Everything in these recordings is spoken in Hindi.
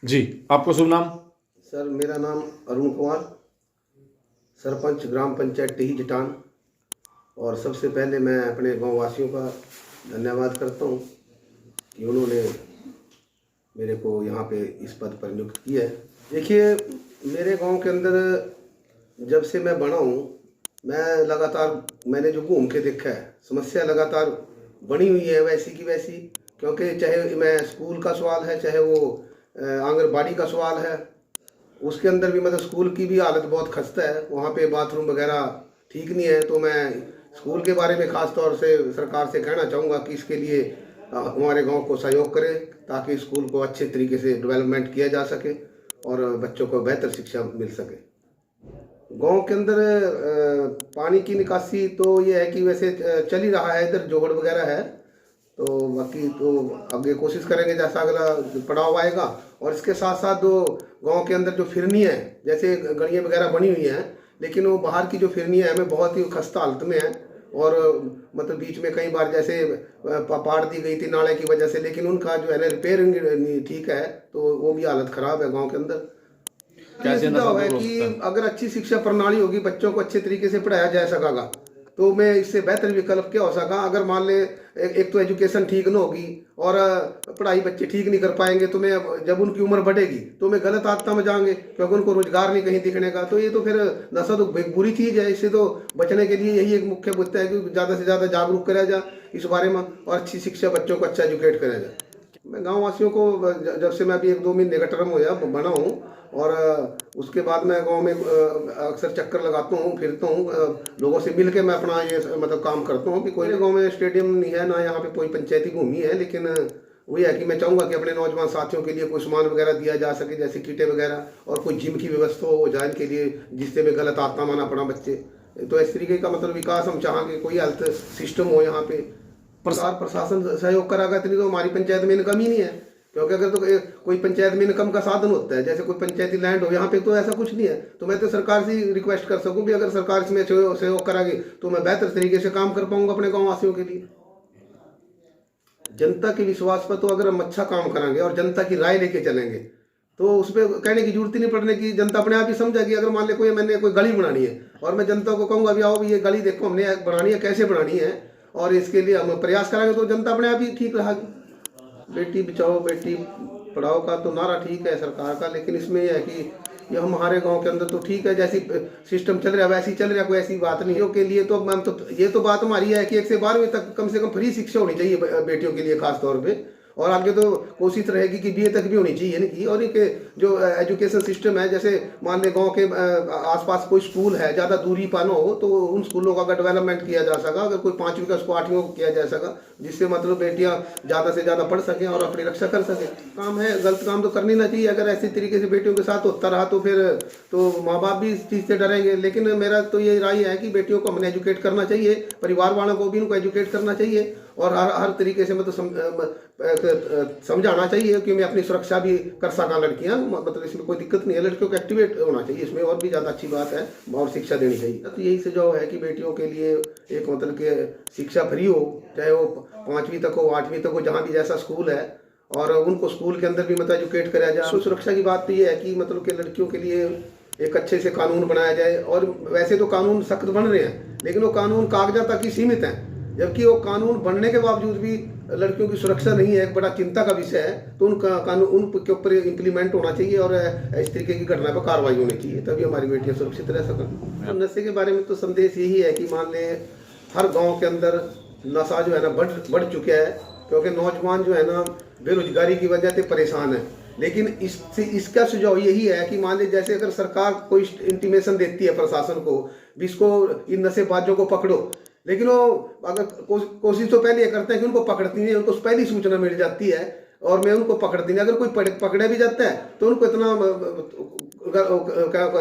जी, आपको शुभ नाम? सर मेरा नाम अरुण कुमार, सरपंच ग्राम पंचायत टीही जटान। और सबसे पहले मैं अपने गांव वासियों का धन्यवाद करता हूं कि उन्होंने मेरे को यहाँ पे इस पद पर नियुक्त किया है। देखिए, मेरे गांव के अंदर जब से मैं बना हूँ, मैं लगातार मैंने जो घूम के देखा है, समस्या लगातार बनी हुई है वैसी की वैसी। क्योंकि चाहे मैं स्कूल का सवाल है, चाहे वो आंगनबाड़ी का सवाल है, उसके अंदर भी मतलब स्कूल की भी हालत बहुत खस्ता है। वहाँ पे बाथरूम वगैरह ठीक नहीं है। तो मैं स्कूल के बारे में ख़ास तौर से सरकार से कहना चाहूँगा कि इसके लिए हमारे गांव को सहयोग करें, ताकि स्कूल को अच्छे तरीके से डेवलपमेंट किया जा सके और बच्चों को बेहतर शिक्षा मिल सके। गांव के अंदर पानी की निकासी तो ये है कि वैसे चल ही रहा है, इधर जोड़ वगैरह है। तो बाकी तो आगे कोशिश करेंगे जैसा अगला पड़ाव आएगा। और इसके साथ साथ जो गांव के अंदर जो फिरनी है, जैसे गलियाँ वगैरह बनी हुई हैं, लेकिन वो बाहर की जो फिरनी है हमें बहुत ही खस्ता हालत में है। और मतलब बीच में कई बार जैसे पाड़ दी गई थी नाले की वजह से, लेकिन उनका जो है ना रिपेयरिंग नहीं ठीक है, तो वो भी हालत ख़राब है गाँव के अंदर। कैसे नशा सुझाव है दूर हो कि सकता है? अगर अच्छी शिक्षा प्रणाली होगी, बच्चों को अच्छे तरीके से पढ़ाया जा सकेगा, तो मैं इससे बेहतर विकल्प क्या हो सका। अगर मान ले एक तो एजुकेशन ठीक ना होगी और पढ़ाई बच्चे ठीक नहीं कर पाएंगे, तो मैं जब उनकी उम्र बढ़ेगी तो मैं गलत आदत में जाएंगे, क्योंकि उनको रोजगार नहीं कहीं दिखने का। तो ये तो फिर नशा तो एक बुरी चीज़ है। इससे तो बचने के लिए यही एक मुख्य मुद्दा है कि ज़्यादा से ज़्यादा जागरूक करा जाए इस बारे में, और अच्छी शिक्षा बच्चों को अच्छा एजुकेट करा जाए। मैं गाँव वासियों को जब से मैं अभी 1-2 महीने का टर्म होया बना हूँ, और उसके बाद मैं गांव में अक्सर चक्कर लगाता हूँ, फिरता हूँ, लोगों से मिल के मैं अपना ये मतलब काम करता हूँ। कि कोई गांव में स्टेडियम नहीं है ना, यहाँ पे कोई पंचायती भूमि है, लेकिन वही है कि मैं चाहूँगा कि अपने नौजवान साथियों के लिए कोई सामान वगैरह दिया जा सके, जैसे किटें वगैरह, और कोई जिम की व्यवस्था हो जाए इनके लिए, जिससे मैं गलत आदत माना पड़ा बच्चे। तो इस तरीके का मतलब विकास हम चाहेंगे, कोई हेल्थ सिस्टम हो यहाँ पे। सरकार प्रशासन सहयोग करागा, इतनी तो हमारी पंचायत में इनकम ही नहीं है। क्योंकि अगर तो कोई पंचायत में इनकम का साधन होता है, जैसे कोई पंचायती लैंड हो, यहाँ पे तो ऐसा कुछ नहीं है। तो मैं तो सरकार से रिक्वेस्ट कर सकूं भी अगर सरकार इसमें सहयोग करागी, तो मैं बेहतर तरीके से काम कर पाऊंगा अपने गाँव वासियों के लिए। जनता के विश्वास पर तो अगर हम अच्छा काम करेंगे और जनता की राय लेके चलेंगे, तो उस पर कहने की जरूरत ही नहीं पड़ने की। जनता अपने आप ही समझेगी। अगर मान ले कोई मैंने कोई गली बनानी है और मैं जनता को कहूँगा भी आओ भी ये गली देखो हमने बनानी है, कैसे बनानी है, और इसके लिए हम प्रयास करेंगे, तो जनता अपने आप ही ठीक रहेगी। बेटी बचाओ बेटी पढ़ाओ का तो नारा ठीक है सरकार का, लेकिन इसमें यह है कि ये हमारे गांव के अंदर तो ठीक है, जैसी सिस्टम चल रहा है वैसे ही चल रहा है, कोई ऐसी बात नहीं है। के लिए तो मैम तो ये तो बात हमारी है कि 1 से 12वीं तक कम से कम फ्री शिक्षा होनी चाहिए बेटियों के लिए खास तौर पे। और आगे तो कोशिश रहेगी कि बीए तक भी होनी चाहिए इनकी। और इनके जो एजुकेशन सिस्टम है, जैसे मान ले गांव के आसपास कोई स्कूल है, ज़्यादा दूरी पाना हो, तो उन स्कूलों का अगर डेवलपमेंट किया जा सका, अगर कोई 5वीं का उसको 8वीं को किया जा सका, जिससे मतलब बेटियां ज़्यादा से ज़्यादा पढ़ सकें और अपनी रक्षा कर सकें। काम है, गलत काम तो करनी ना चाहिए। अगर ऐसी तरीके से बेटियों के साथ होता रहा तो फिर तो माँ बाप भी इस चीज़ से डरेंगे। लेकिन मेरा तो ये राय है कि बेटियों को हमने एजुकेट करना चाहिए, परिवार वालों को भी उनको एजुकेट करना चाहिए, और हर तरीके से मतलब समझाना चाहिए कि मैं अपनी सुरक्षा भी कर सका। लड़कियां मतलब इसमें कोई दिक्कत नहीं है, लड़कियों को एक्टिवेट होना चाहिए इसमें, और भी ज़्यादा अच्छी बात है, और शिक्षा देनी चाहिए। तो यही सुझाव है कि बेटियों के लिए एक मतलब कि शिक्षा फ्री हो, चाहे वो 5वीं तक हो, 8वीं तक हो, जहाँ भी जैसा स्कूल है, और उनको स्कूल के अंदर भी मतलब एजुकेट कराया जाए। सुरक्षा की बात तो ये है कि मतलब कि लड़कियों के लिए एक अच्छे से कानून बनाया जाए। और वैसे तो कानून सख्त बन रहे हैं, लेकिन वो कानून कागजात तक ही सीमित हैं, जबकि वो कानून बनने के बावजूद भी लड़कियों की सुरक्षा नहीं है, एक बड़ा चिंता का विषय है। तो उनका कानून उनके ऊपर इम्प्लीमेंट होना चाहिए, और इस तरीके की घटना पर कार्रवाई होनी चाहिए, तभी हमारी बेटियां सुरक्षित रह सकें। तो नशे के बारे में तो संदेश यही है कि मान ले हर गांव के अंदर नशा जो है ना बढ़ चुका है, क्योंकि नौजवान जो है ना बेरोजगारी की वजह से परेशान है। लेकिन इसका सुझाव यही है कि मान लीजिए जैसे अगर सरकार कोई इंटीमेशन देती है प्रशासन को भी इसको इन नशेबाजों को पकड़ो, लेकिन वो अगर कोशिश तो पहले ये करते हैं कि उनको पकड़ती नहीं है, उनको पहली सूचना मिल जाती है और मैं उनको पकड़ती नहीं। अगर कोई पकड़े भी जाता है तो उनको इतना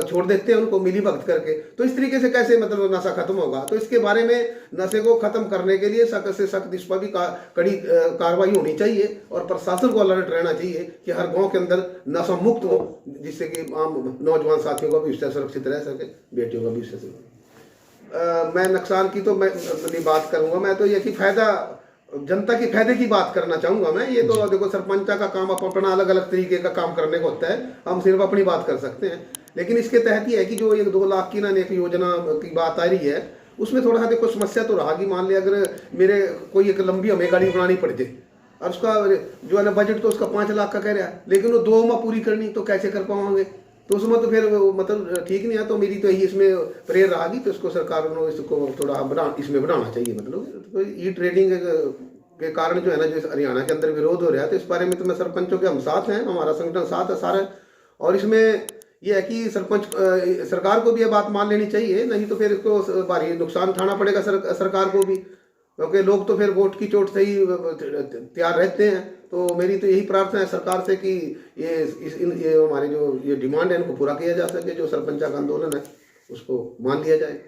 छोड़ देते हैं, उनको मिली भगत करके। तो इस तरीके से कैसे मतलब नशा खत्म होगा? तो इसके बारे में नशे को खत्म करने के लिए सख्त से सख्त इस पर भी कड़ी कार्रवाई होनी चाहिए, और प्रशासन को अलर्ट रहना चाहिए कि हर गांव के अंदर नशा मुक्त हो, जिससे कि आम नौजवान साथियों का भी विषय सुरक्षित रह सके, बेटियों का भी विषय। मैं नुकसान की तो मैं अपनी बात करूंगा। मैं तो ये कि फायदा जनता के फायदे की बात करना चाहूंगा मैं। ये तो देखो सरपंचा का काम अपना अलग अलग तरीके का काम करने को होता है, हम सिर्फ अपनी बात कर सकते हैं। लेकिन इसके तहत ये है कि जो एक 2 लाख की ना एक योजना की बात आ रही है, उसमें थोड़ा सा देखो समस्या तो रहा कि मान लिया अगर मेरे कोई एक लंबी हमें गाड़ी बनानी पड़ जाए और उसका जो है ना बजट तो उसका 5 लाख का कह रहा है, लेकिन वो 2 में पूरी करनी तो कैसे कर पाओगे? तो उसमें तो फिर मतलब ठीक नहीं है। तो मेरी तो यही इसमें प्रेयर रहा कि तो इसको सरकार ने इसको थोड़ा इसमें बढ़ाना चाहिए। मतलब तो ई ट्रेडिंग के कारण जो है ना, जो हरियाणा के अंदर विरोध हो रहा है, तो इस बारे में तो मैं सरपंचों के हम साथ हैं, हमारा संगठन साथ है सारे। और इसमें यह है कि सरपंच सरकार को भी ये बात मान लेनी चाहिए, नहीं तो फिर इसको भारी नुकसान उठाना पड़ेगा सरकार को भी, क्योंकि लोग तो फिर वोट की चोट से ही तैयार रहते हैं। तो मेरी तो यही प्रार्थना है सरकार से कि ये हमारे जो ये डिमांड है इनको पूरा किया जा सके, जो सरपंच का आंदोलन है उसको मान लिया जाए।